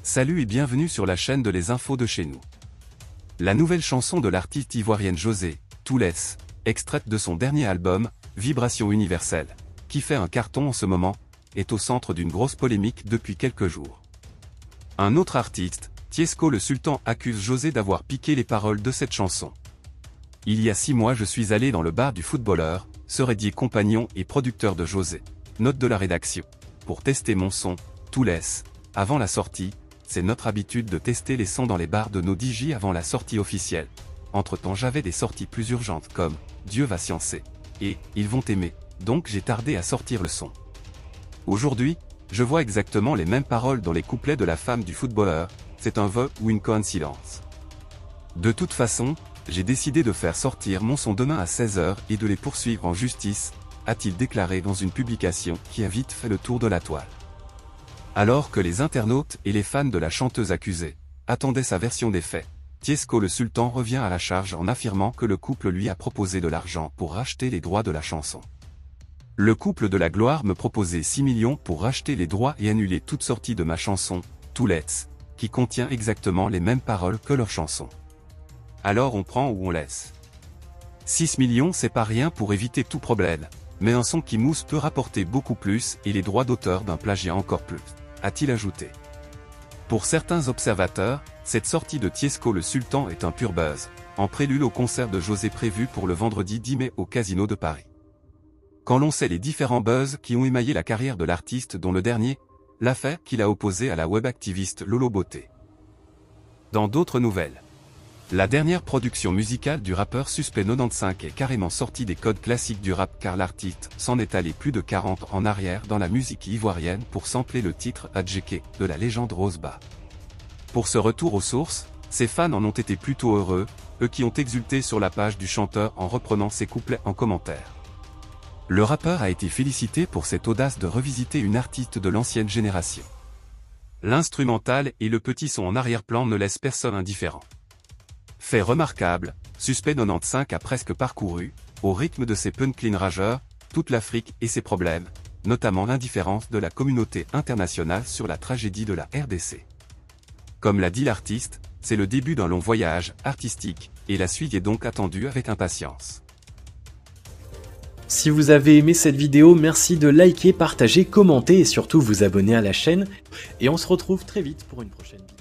Salut et bienvenue sur la chaîne de Les Infos de chez nous. La nouvelle chanson de l'artiste ivoirienne José, Toulès, extraite de son dernier album, Vibration universelle, qui fait un carton en ce moment, est au centre d'une grosse polémique depuis quelques jours. Un autre artiste, Tiesco le Sultan, accuse José d'avoir piqué les paroles de cette chanson. Il y a 6 mois je suis allé dans le bar du footballeur, serait dit compagnon et producteur de José. Note de la rédaction. Pour tester mon son, Toulès, avant la sortie, c'est notre habitude de tester les sons dans les bars de nos DJ avant la sortie officielle. Entre-temps j'avais des sorties plus urgentes comme « Dieu va sciencer » et « Ils vont aimer », donc j'ai tardé à sortir le son. Aujourd'hui, je vois exactement les mêmes paroles dans les couplets de la femme du footballeur, c'est un vœu ou une coïncidence. De toute façon, j'ai décidé de faire sortir mon son demain à 16 h et de les poursuivre en justice, a-t-il déclaré dans une publication qui a vite fait le tour de la toile. Alors que les internautes et les fans de la chanteuse accusée attendaient sa version des faits, Tiesco le Sultan revient à la charge en affirmant que le couple lui a proposé de l'argent pour racheter les droits de la chanson. Le couple de la gloire me proposait 6 millions pour racheter les droits et annuler toute sortie de ma chanson, Toulès, qui contient exactement les mêmes paroles que leur chanson. Alors on prend ou on laisse. 6 millions c'est pas rien pour éviter tout problème, mais un son qui mousse peut rapporter beaucoup plus et les droits d'auteur d'un plagiat encore plus, a-t-il ajouté. Pour certains observateurs, cette sortie de Tiesco le Sultan est un pur buzz, en prélude au concert de José prévu pour le vendredi 10 mai au Casino de Paris. Quand l'on sait les différents buzz qui ont émaillé la carrière de l'artiste dont le dernier, l'affaire qu'il a opposée à la web-activiste Lolo Beauté. Dans d'autres nouvelles, la dernière production musicale du rappeur Suspect 95 est carrément sortie des codes classiques du rap car l'artiste s'en est allé plus de 40 en arrière dans la musique ivoirienne pour sampler le titre Adjeke de la légende Rosba. Pour ce retour aux sources, ses fans en ont été plutôt heureux, eux qui ont exulté sur la page du chanteur en reprenant ses couplets en commentaire. Le rappeur a été félicité pour cette audace de revisiter une artiste de l'ancienne génération. L'instrumental et le petit son en arrière-plan ne laissent personne indifférent. Fait remarquable, Suspect 95 a presque parcouru, au rythme de ses punchlines rageurs, toute l'Afrique et ses problèmes, notamment l'indifférence de la communauté internationale sur la tragédie de la RDC. Comme l'a dit l'artiste, c'est le début d'un long voyage artistique, et la suite est donc attendue avec impatience. Si vous avez aimé cette vidéo, merci de liker, partager, commenter et surtout vous abonner à la chaîne. Et on se retrouve très vite pour une prochaine vidéo.